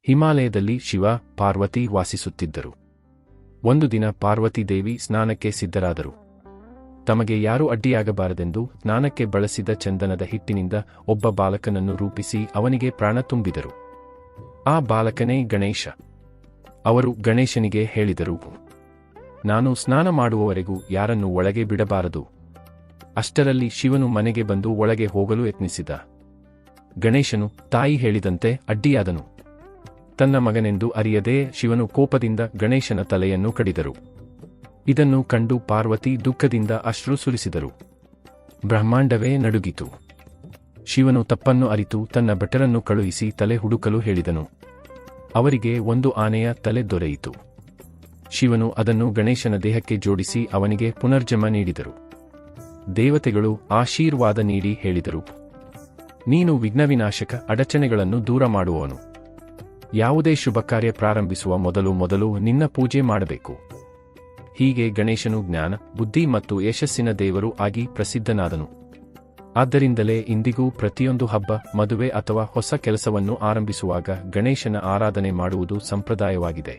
ಹಿಮಾಲಯದಲ್ಲಿ ಶಿವ, ಪಾರ್ವತಿ ವಾಸಿಸುತ್ತಿದ್ದರು. ಒಂದು ದಿನ ಪಾರ್ವತಿ ದೇವಿ ಸ್ನಾನಕ್ಕೆ ಸಿದ್ಧರಾದರು. ತಮಗೆ ಯಾರೂ ಅಡ್ಡಿಯಾಗಬಾರದೆಂದು ಸ್ನಾನಕ್ಕೆ ಬಳಸಿದ ಚಂದನದ ಹಿಟ್ಟಿನಿಂದ ಒಬ್ಬ ಬಾಲಕನನ್ನು ರೂಪಿಸಿ ಅವನಿಗೆ ಪ್ರಾಣ ತುಂಬಿದರು. ಆ ಬಾಲಕನೇ ಗಣೇಶ. ಅವರು ಗಣೇಶನಿಗೆ ಹೇಳಿದರು, ನಾನು ಸ್ನಾನ ಮಾಡುವವರೆಗೂ ಯಾರನ್ನೂ ಒಳಗೆ ಬಿಡಬಾರದು. ಅಷ್ಟರಲ್ಲಿ ಶಿವನು ಮನೆಗೆ ಬಂದು ಒಳಗೆ ಹೋಗಲು ಯತ್ನಿಸಿದ. ಗಣೇಶನು ತಾಯಿ ಹೇಳಿದಂತೆ ಅಡ್ಡಿಯಾದನು. ತನ್ನ ಮಗನೆಂದು ಅರಿಯದೇ ಶಿವನು ಕೋಪದಿಂದ ಗಣೇಶನ ತಲೆಯನ್ನು ಕಡಿದರು. ಇದನ್ನು ಕಂಡು ಪಾರ್ವತಿ ದುಃಖದಿಂದ ಅಶ್ರು ಸುರಿಸಿದರು. ಬ್ರಹ್ಮಾಂಡವೇ ನಡುಗಿತು. ಶಿವನು ತಪ್ಪನ್ನು ಅರಿತು ತನ್ನ ಭಟರನ್ನು ಕಳುಹಿಸಿ ತಲೆ ಹುಡುಕಲು ಹೇಳಿದನು. ಅವರಿಗೆ ಒಂದು ಆನೆಯ ತಲೆ ದೊರೆಯಿತು. ಶಿವನು ಅದನ್ನು ಗಣೇಶನ ದೇಹಕ್ಕೆ ಜೋಡಿಸಿ ಅವನಿಗೆ ಪುನರ್ಜನ್ಮ ನೀಡಿದರು. ದೇವತೆಗಳು ಆಶೀರ್ವಾದ ನೀಡಿ ಹೇಳಿದರು, ನೀನು ವಿಘ್ನವಿನಾಶಕ, ಅಡಚಣೆಗಳನ್ನು ದೂರ ಮಾಡುವವನು. ಯಾವುದೇ ಶುಭ ಕಾರ್ಯ ಪ್ರಾರಂಭಿಸುವ ಮೊದಲು ನಿನ್ನ ಪೂಜೆ ಮಾಡಬೇಕು. ಹೀಗೆ ಗಣೇಶನು ಜ್ಞಾನ, ಬುದ್ಧಿ ಮತ್ತು ಯಶಸ್ಸಿನ ದೇವರು ಆಗಿ ಪ್ರಸಿದ್ಧನಾದನು. ಆದ್ದರಿಂದಲೇ ಇಂದಿಗೂ ಪ್ರತಿಯೊಂದು ಹಬ್ಬ, ಮದುವೆ ಅಥವಾ ಹೊಸ ಕೆಲಸವನ್ನು ಆರಂಭಿಸುವಾಗ ಗಣೇಶನ ಆರಾಧನೆ ಮಾಡುವುದು ಸಂಪ್ರದಾಯವಾಗಿದೆ.